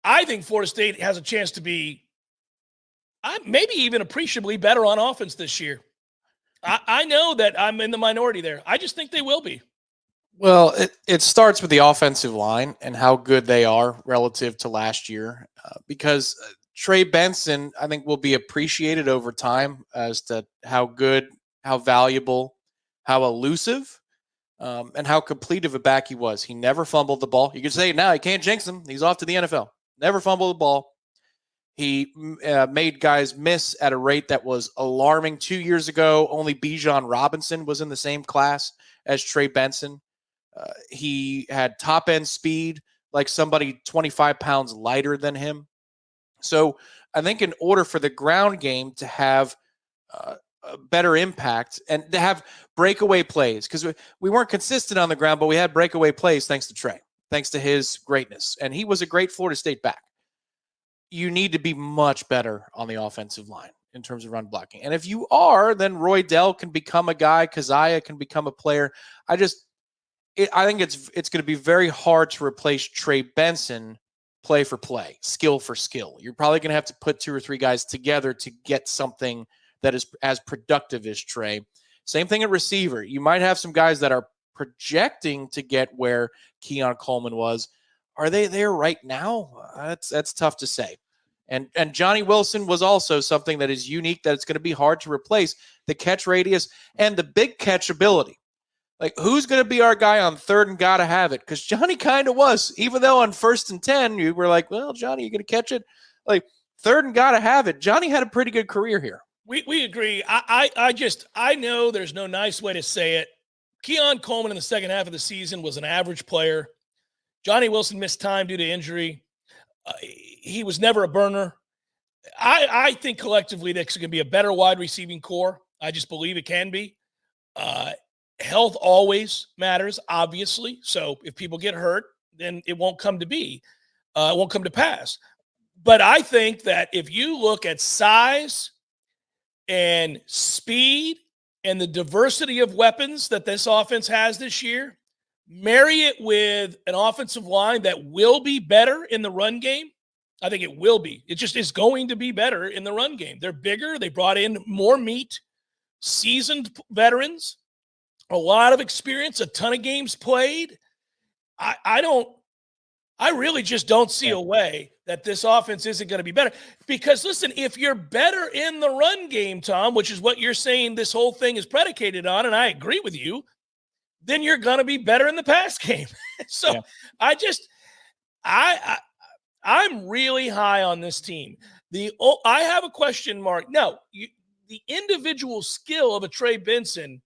I think Florida State has a chance to be maybe even appreciably better on offense this year. I know that I'm in the minority there. I just think they will be. Well, it starts with the offensive line and how good they are relative to last year, because Trey Benson, I think, will be appreciated over time as to how good, how valuable, how elusive, and how complete of a back he was. He never fumbled the ball. You can say now, you can't jinx him. He's off to the NFL. Never fumbled the ball. He made guys miss at a rate that was alarming. 2 years ago, only Bijan Robinson was in the same class as Trey Benson. He had top end speed, like somebody 25 pounds lighter than him. So I think in order for the ground game to have a better impact and to have breakaway plays, because we weren't consistent on the ground, but we had breakaway plays thanks to Trey, thanks to his greatness. And he was a great Florida State back. You need to be much better on the offensive line in terms of run blocking. And if you are, then Roy Dell can become a guy. Keziah can become a player. I think it's going to be very hard to replace Trey Benson play for play, skill for skill. You're probably going to have to put 2 or 3 guys together to get something that is as productive as Trey. Same thing at receiver. You might have some guys that are projecting to get where Keon Coleman was. Are they there right now? That's tough to say. And Johnny Wilson was also something that is unique, that it's going to be hard to replace. The catch radius and the big catch ability. Like, who's going to be our guy on third and gotta have it? Because Johnny kind of was. Even though on 1st and 10, you were like, well, Johnny, you going to catch it? Like, third and gotta have it. Johnny had a pretty good career here. We agree. I know there's no nice way to say it. Keon Coleman in the second half of the season was an average player. Johnny Wilson missed time due to injury. He was never a burner. I think collectively this can be a better wide receiving core. I just believe it can be. Health always matters, obviously. So if people get hurt, then it won't come to be. It won't come to pass. But I think that if you look at size and speed and the diversity of weapons that this offense has this year, marry it with an offensive line that will be better in the run game, I think it will be. It just is going to be better in the run game. They're bigger. They brought in more meat, seasoned veterans, a lot of experience, a ton of games played. I really just don't see a way that this offense isn't going to be better. Because, listen, if you're better in the run game, Tom, which is what you're saying this whole thing is predicated on, and I agree with you, then you're going to be better in the pass game. So I'm really high on this team. I have a question mark. No, the individual skill of a Trey Benson,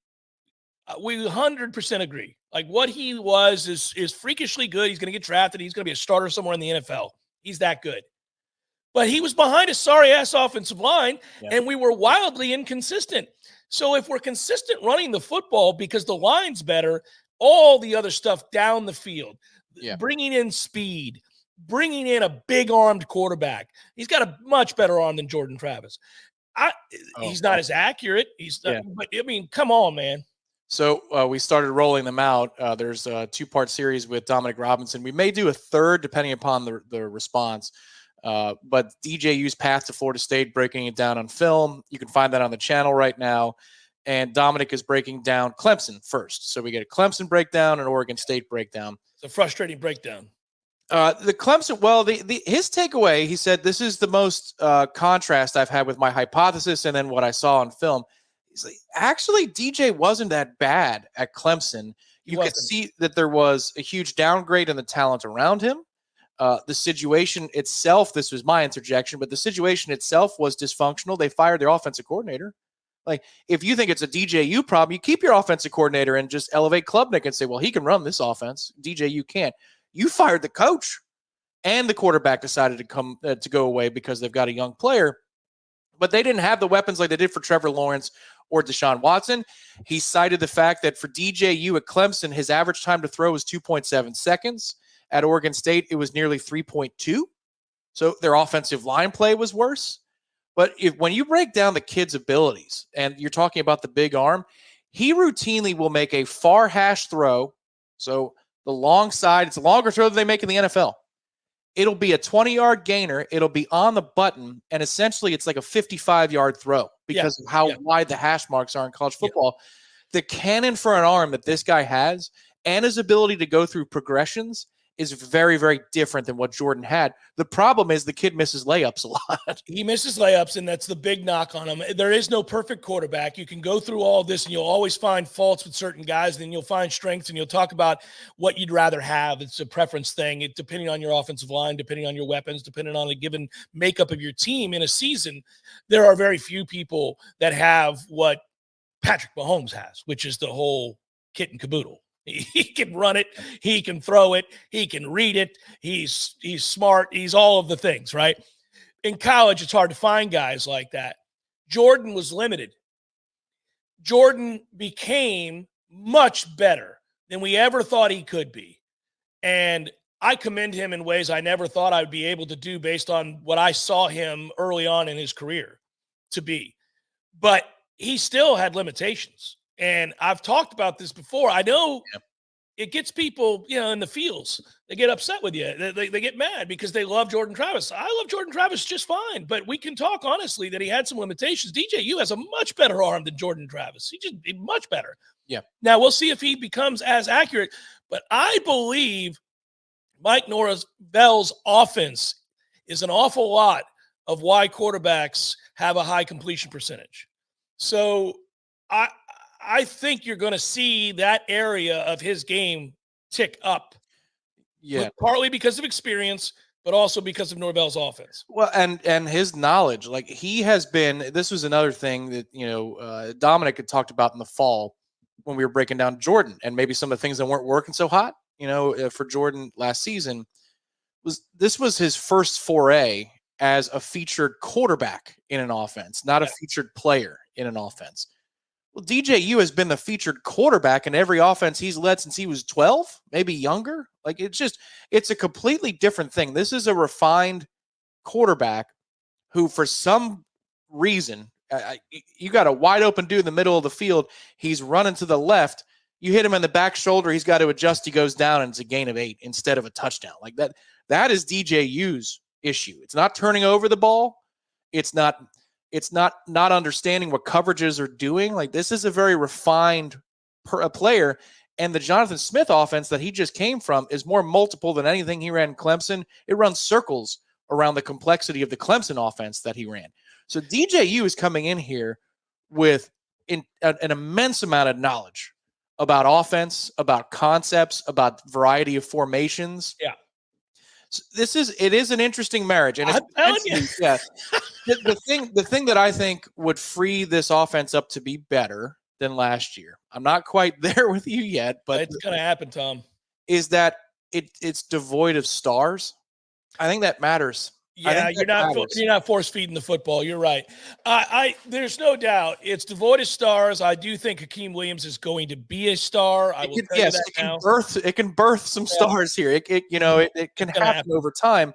we 100% agree. Like, what he was is freakishly good. He's going to get drafted. He's going to be a starter somewhere in the NFL. He's that good. But he was behind a sorry-ass offensive line, and we were wildly inconsistent. So if we're consistent running the football because the line's better, all the other stuff down the field, bringing in speed, bringing in a big-armed quarterback. He's got a much better arm than Jordan Travis. He's not as accurate. But, I mean, come on, man. So we started rolling them out. There's a 2-part series with Dominic Robinson. We may do a third depending upon the response. But DJU's path to Florida State, breaking it down on film. You can find that on the channel right now. And Dominic is breaking down Clemson first. So we get a Clemson breakdown and Oregon State breakdown. It's a frustrating breakdown. The Clemson, well, his takeaway, he said, this is the most contrast I've had with my hypothesis and then what I saw on film. He's like, actually, DJ wasn't that bad at Clemson. You could see that there was a huge downgrade in the talent around him. The situation itself, this was my interjection, but the situation itself was dysfunctional. They fired their offensive coordinator. Like, if you think it's a DJU problem, you keep your offensive coordinator and just elevate Klubnik and say, well, he can run this offense. DJU can't. You fired the coach, and the quarterback decided to go away because they've got a young player. But they didn't have the weapons like they did for Trevor Lawrence or Deshaun Watson. He cited the fact that for DJU at Clemson, his average time to throw was 2.7 seconds. At Oregon State, it was nearly 3.2. So their offensive line play was worse. But when you break down the kid's abilities, and you're talking about the big arm, he routinely will make a far hash throw. So the long side, it's a longer throw than they make in the NFL. it'll be a 20-yard gainer. It'll be on the button, and essentially it's like a 55-yard throw because of how wide the hash marks are in college football. The cannon for an arm that this guy has and his ability to go through progressions is very, very different than what Jordan had. The problem is the kid misses layups a lot. He misses layups, and that's the big knock on him. There is no perfect quarterback. You can go through all this, and you'll always find faults with certain guys, and then you'll find strengths, and you'll talk about what you'd rather have. It's a preference thing. Depending on your offensive line, depending on your weapons, depending on a given makeup of your team in a season, there are very few people that have what Patrick Mahomes has, which is the whole kit and caboodle. He can run it. He can throw it. He can read it. He's smart. He's all of the things, right? In college, it's hard to find guys like that. Jordan was limited. Jordan became much better than we ever thought he could be. And I commend him in ways I never thought I would be able to do based on what I saw him early on in his career to be. But he still had limitations. And I've talked about this before. I know it gets people, in the fields. They get upset with you. They get mad because they love Jordan Travis. I love Jordan Travis just fine. But we can talk honestly that he had some limitations. DJU has a much better arm than Jordan Travis. He's much better. Yeah. Now, we'll see if he becomes as accurate. But I believe Mike Norvell's offense is an awful lot of why quarterbacks have a high completion percentage. So I think you're going to see that area of his game tick up. Yeah. Partly because of experience, but also because of Norvell's offense. Well, and his knowledge, like he has been, this was another thing that, Dominic had talked about in the fall when we were breaking down Jordan and maybe some of the things that weren't working so hot, for Jordan last season. This was his first foray as a featured quarterback in an offense, not a featured player in an offense. Well, DJU has been the featured quarterback in every offense he's led since he was 12, maybe younger. Like it's a completely different thing. This is a refined quarterback who, for some reason, you got a wide open dude in the middle of the field. He's running to the left. You hit him in the back shoulder. He's got to adjust. He goes down, and it's a gain of 8 instead of a touchdown. Like that. That is DJU's issue. It's not turning over the ball. It's not understanding what coverages are doing. Like this is a very refined player. And the Jonathan Smith offense that he just came from is more multiple than anything he ran in Clemson. It runs circles around the complexity of the Clemson offense that he ran. So DJU is coming in here with an immense amount of knowledge about offense, about concepts, about variety of formations. Yeah. So it is an interesting marriage. And I'm telling you. Yeah. The thing that I think would free this offense up to be better than last year, I'm not quite there with you yet, but it's going to happen, Tom, is that it's devoid of stars. I think that matters. Yeah, you're not force feeding the football. You're right. There's no doubt it's devoid of stars. I do think Hakeem Williams is going to be a star. It can birth some stars here. It can happen over time.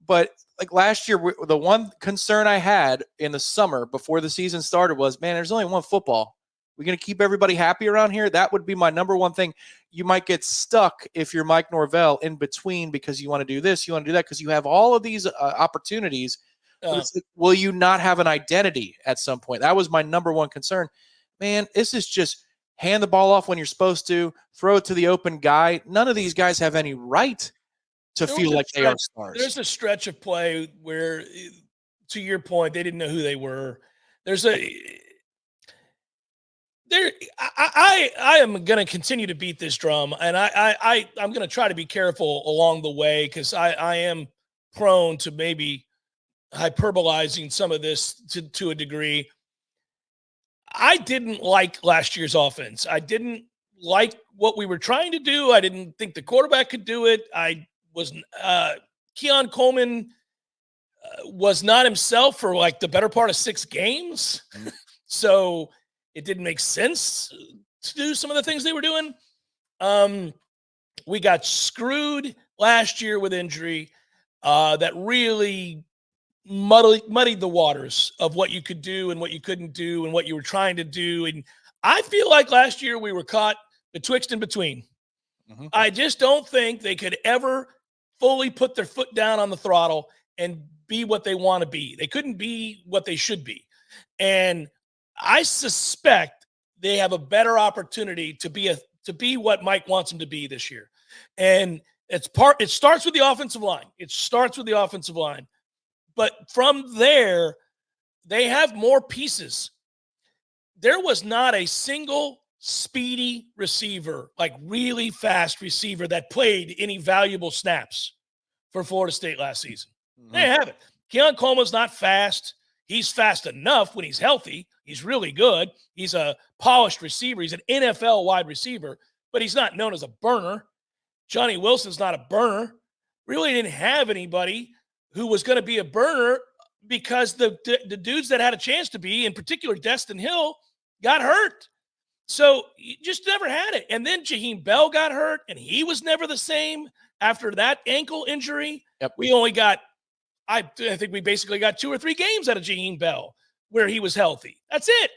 But like last year, the one concern I had in the summer before the season started was, man, there's only one football. We're going to keep everybody happy around here. That would be my number one thing. You might get stuck if you're Mike Norvell in between because you want to do this, you want to do that, because you have all of these opportunities. But it's like, will you not have an identity at some point? That was my number one concern. Man, this is just hand the ball off when you're supposed to, throw it to the open guy. None of these guys have any right to feel like they are stars. There's a stretch of play where, to your point, they didn't know who they were. I am going to continue to beat this drum, and I'm going to try to be careful along the way because I am prone to maybe hyperbolizing some of this to a degree. I didn't like last year's offense. I didn't like what we were trying to do. I didn't think the quarterback could do it. Keon Coleman was not himself for like the better part of 6 games. So it didn't make sense to do some of the things they were doing. We got screwed last year with injury that really muddied the waters of what you could do and what you couldn't do and what you were trying to do. And I feel like last year we were caught betwixt and between. Mm-hmm. I just don't think they could ever fully put their foot down on the throttle and be what they want to be. They couldn't be what they should be. And I suspect they have a better opportunity to be what Mike wants them to be this year. And it starts with the offensive line. It starts with the offensive line. But from there, they have more pieces. There was not a single speedy receiver, like really fast receiver, that played any valuable snaps for Florida State last season. Mm-hmm. They haven't. Keon Coleman's not fast. He's fast enough when he's healthy. He's really good. He's a polished receiver. He's an NFL wide receiver, but he's not known as a burner. Johnny Wilson's not a burner. Really didn't have anybody who was going to be a burner because the dudes that had a chance to be, in particular Destin Hill, got hurt. So you just never had it. And then Jaheim Bell got hurt, and he was never the same after that ankle injury. Yep. We only got, I think we basically got 2 or 3 games out of Jaheim Bell where he was healthy. That's it.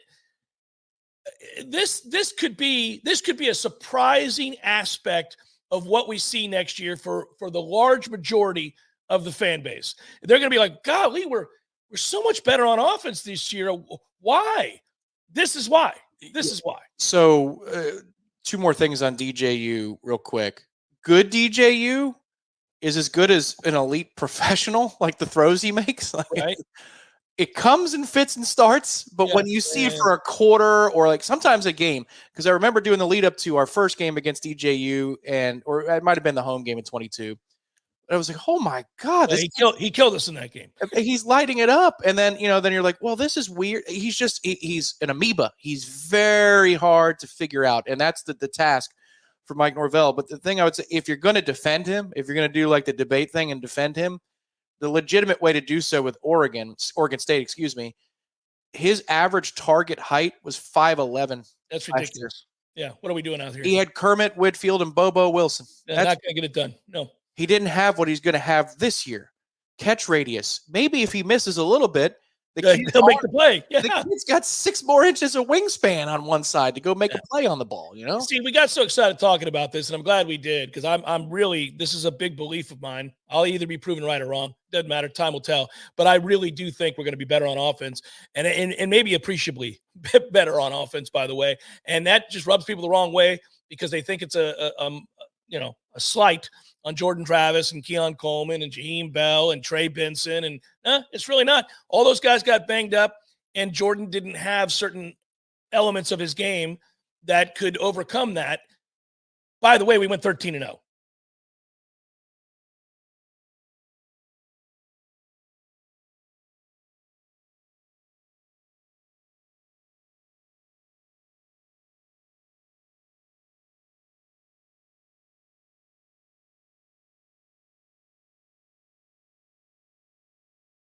This could be a surprising aspect of what we see next year for the large majority of the fan base. They're going to be like, golly, we're so much better on offense this year. Why? This is why. This is why. So 2 more things on DJU real quick. Good DJU is as good as an elite professional, like the throws he makes. Like, right. It comes and fits and starts, but when you see it for a quarter or like sometimes a game, because I remember doing the lead up to our first game against DJU or it might have been the home game in 22. I was like, oh my God. He killed us in that game. He's lighting it up. And then, then you're like, well, this is weird. He's an amoeba. He's very hard to figure out. And that's the task for Mike Norvell. But the thing I would say, if you're going to defend him, if you're going to do like the debate thing and defend him, the legitimate way to do so with Oregon State, his average target height was 5'11". That's ridiculous. Yeah. What are we doing out here? He had Kermit Whitfield and Bobo Wilson. Yeah, not going to get it done. No. He didn't have what he's going to have this year. Catch radius. Maybe if he misses a little bit, he'll make the play. Yeah. The kid's got 6 more inches of wingspan on one side to go make a play on the ball, See, we got so excited talking about this, and I'm glad we did, because I'm really, this is a big belief of mine. I'll either be proven right or wrong. Doesn't matter. Time will tell. But I really do think we're going to be better on offense, and maybe appreciably better on offense, by the way. And that just rubs people the wrong way because they think it's a slight on Jordan Travis and Keon Coleman and Jaheim Bell and Trey Benson. And it's really not. All those guys got banged up, and Jordan didn't have certain elements of his game that could overcome that. By the way, we went 13-0.